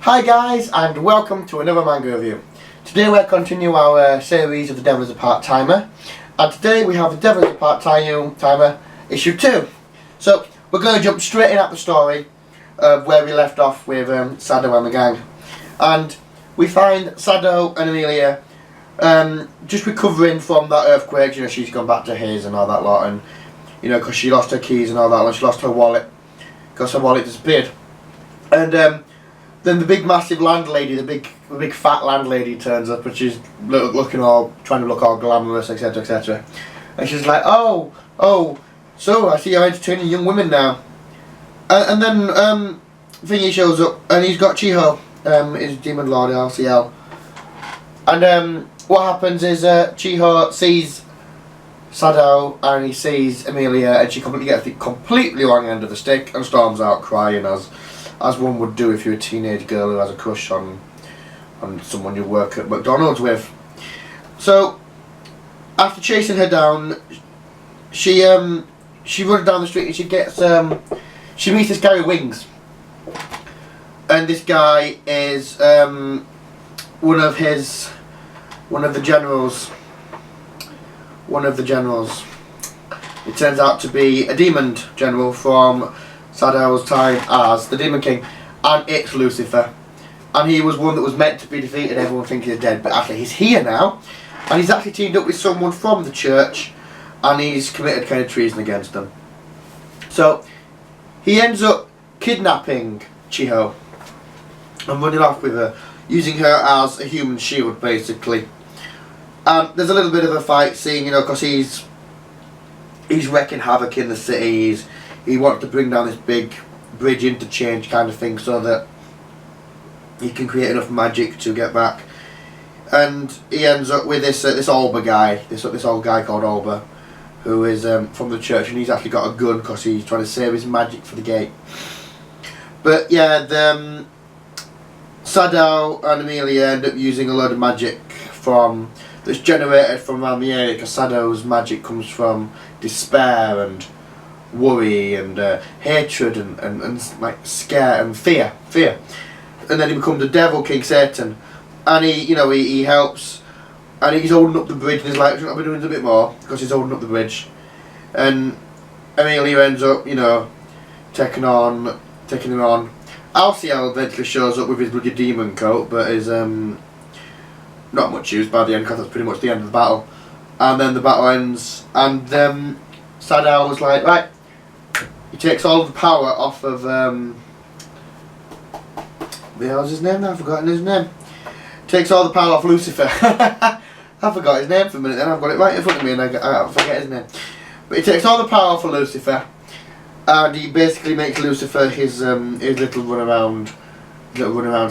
Hi guys, and welcome to another manga review. Today we'll continue our series of The Devil is a Part-Timer, and today we have The Devil is a Part-Timer issue 2. So we're going to jump straight in at the story of where we left off with Sado and the gang. And we find Sado and Amelia just recovering from that earthquake. You know, she's gone back to his and all that lot, and you know, because she lost her keys and all that, and she lost her wallet because her wallet disappeared. And then the big massive landlady, the big fat landlady turns up, and she's looking all, trying to look all glamorous, etc, etc. And she's like, oh, so I see you're entertaining young women now. And then Thingy shows up, and he's got Chiho, his demon lord LCL. And what happens is Chiho sees Sado and he sees Amelia, and she completely gets the completely wrong end of the stick and storms out crying as one would do if you're a teenage girl who has a crush on someone you work at McDonald's with. So after chasing her down, she runs down the street and she gets she meets this guy with wings, and this guy is one of the generals. It turns out to be a demon general from Sado's time as the Demon King, and it's Lucifer. And he was one that was meant to be defeated, everyone thinks he's dead, but actually he's here now, and he's actually teamed up with someone from the church, and he's committed kind of treason against them. So he ends up kidnapping Chiho and running off with her, using her as a human shield basically. And there's a little bit of a fight scene, you know, because he's wrecking havoc in the city. He wants to bring down this big bridge interchange kind of thing so that he can create enough magic to get back. And he ends up with this Olba guy, this old guy called Olba, who is from the church, and he's actually got a gun because he's trying to save his magic for the gate. But yeah, Sado and Amelia end up using a load of magic that's generated from around the area, because Sado's magic comes from despair and worry and hatred and like scare and fear, and then he becomes the Devil King Satan, and he helps, and he's holding up the bridge, and he's like, shouldn't I be doing a bit more, because he's holding up the bridge. And Amelia ends up taking him on. Alciel eventually shows up with his bloody demon coat, but is not much used by the end, because that's pretty much the end of the battle. And then the battle ends, and Sado was like, right, he takes all of the power off of what was his name now? I've forgotten his name. Takes all the power off Lucifer. I forgot his name for a minute, then I've got it right in front of me and I forget his name. But he takes all the power off of Lucifer, and he basically makes Lucifer his little run around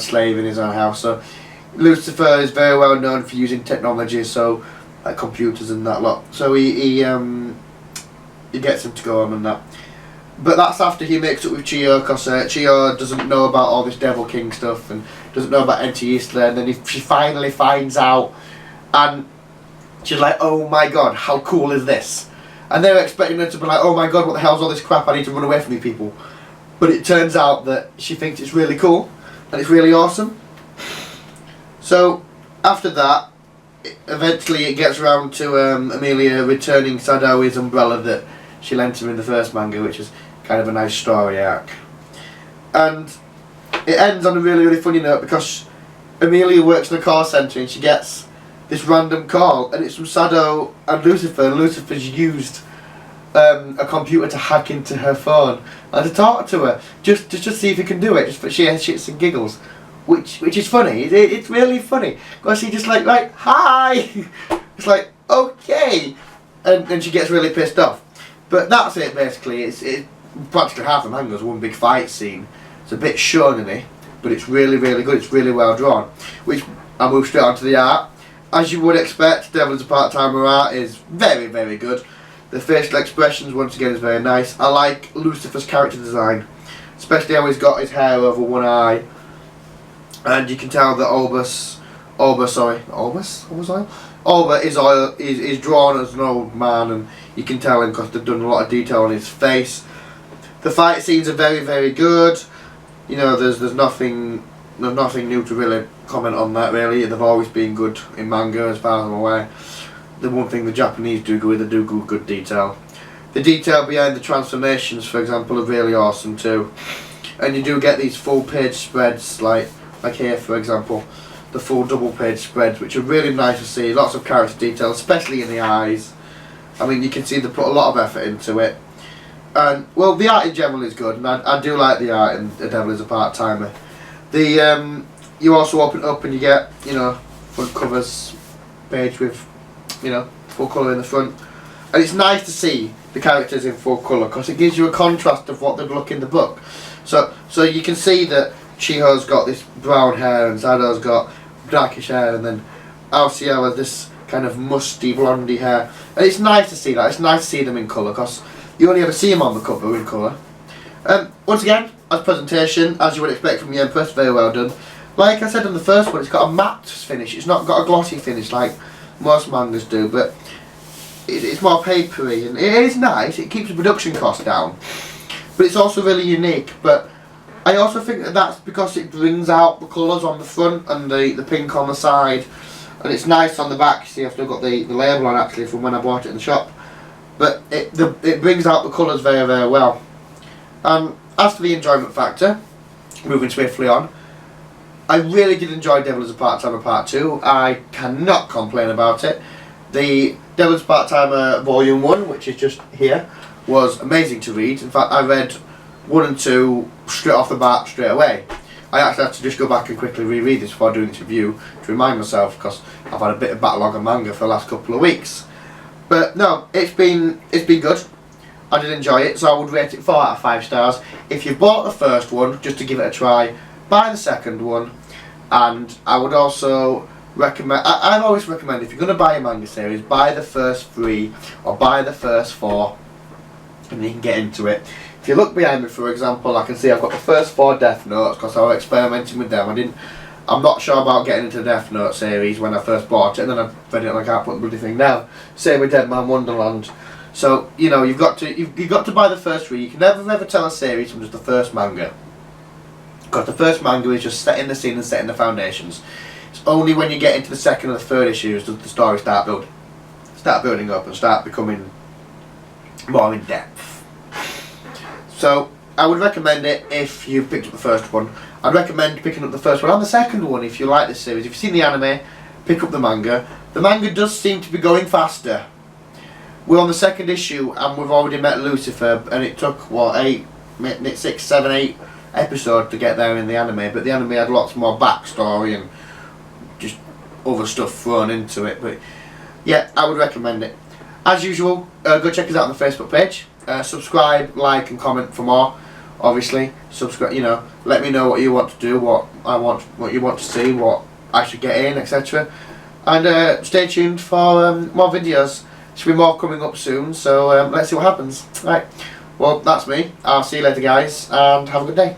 slave in his own house. So Lucifer is very well known for using technology, so like computers and that lot. So he gets him to go on and that. But that's after he makes up with Chiyo, because Chiyo doesn't know about all this Devil King stuff and doesn't know about NT Eastler, and then she finally finds out, and she's like, oh my god, how cool is this? And they're expecting her to be like, oh my god, what the hell's all this crap, I need to run away from you people. But it turns out that she thinks it's really cool, and it's really awesome. So after that, eventually it gets around to Amelia returning Sado his umbrella that she lent him in the first manga, which is kind of a nice story arc. And it ends on a really, really funny note, because Amelia works in a call centre and she gets this random call, and it's from Sado and Lucifer, and Lucifer's used a computer to hack into her phone and to talk to her, just to see if he can do it, just for sheer shits and giggles, which is funny. It's really funny, because she just like hi, it's like okay, and she gets really pissed off. But that's it basically. It's practically half the manga's one big fight scene. It's a bit shonen-y, but it's really, really good. It's really well drawn. Which I'll move straight on to the art. As you would expect, Devil is a Part-Timer art is very, very good. The facial expressions once again is very nice. I like Lucifer's character design, especially how he's got his hair over one eye, and you can tell that Olba is drawn as an old man, and you can tell him because they've done a lot of detail on his face. The fight scenes are very, very good. You know, there's nothing there's nothing new to really comment on that really. They've always been good in manga as far as I'm aware. The one thing the Japanese do good, they do good detail. The detail behind the transformations, for example, are really awesome too. And you do get these full page spreads, like here for example, the full double page spreads, which are really nice to see. Lots of character detail, especially in the eyes. I mean, you can see they put a lot of effort into it. And well, the art in general is good, and I do like the art in The Devil is a Part-Timer. The you also open it up and you get, you know, front covers page with, you know, full colour in the front, and it's nice to see the characters in full colour because it gives you a contrast of what they'd look in the book. So you can see that Chiho's got this brown hair and Zado's got darkish hair, and then Alciel has this kind of musty blondie hair, and it's nice to see that. It's nice to see them in colour because you only ever see them on the cover in colour. Once again, as presentation, as you would expect from the Empress, very well done. Like I said in the first one, it's got a matte finish. It's not got a glossy finish like most mangas do, but it's more papery, and it is nice. It keeps the production cost down, but it's also really unique. But I also think that that's because it brings out the colours on the front and the pink on the side, and it's nice on the back. See, I've still got the label on actually from when I bought it in the shop, but it brings out the colours very, very well. And as for the enjoyment factor, moving swiftly on, I really did enjoy Devil is a Part-Timer Part 2. I cannot complain about it. The Devil is a Part-Timer Volume 1, which is just here, was amazing to read. In fact, I read 1 and 2 straight off the bat, straight away. I actually had to just go back and quickly reread this before doing this review to remind myself, because I've had a bit of backlog of manga for the last couple of weeks. But no, it's been good. I did enjoy it, so I would rate it 4 out of 5 stars. If you've bought the first one, just to give it a try, buy the second one. And I would also recommend, I've always recommended, if you're going to buy a manga series, buy the first 3 or buy the first 4, and you can get into it. If you look behind me, for example, I can see I've got the first 4 Death Notes because I was experimenting with them. I'm not sure about getting into the Death Note series when I first bought it, and then I read it and I can't put the bloody thing down. Same with Dead Man Wonderland. So you know, you've got to buy the first 3. You can never tell a series from just the first manga, because the first manga is just setting the scene and setting the foundations. It's only when you get into the second and the third issues does the story start building up and start becoming more in depth. So I would recommend it if you picked up the first one. I'd recommend picking up the first one and the second one if you like this series. If you've seen the anime, pick up the manga. The manga does seem to be going faster. We're on the second issue and we've already met Lucifer, and it took what, 6, 7, 8 episodes to get there in the anime, but the anime had lots more backstory and just other stuff thrown into it. But yeah, I would recommend it. As usual, go check us out on the Facebook page. Subscribe, like and comment for more. Obviously, subscribe. You know, let me know what you want to do, what you want to see, what I should get in, etc. And stay tuned for more videos. Should be more coming up soon. So let's see what happens. Right. Well, that's me. I'll see you later, guys, and have a good day.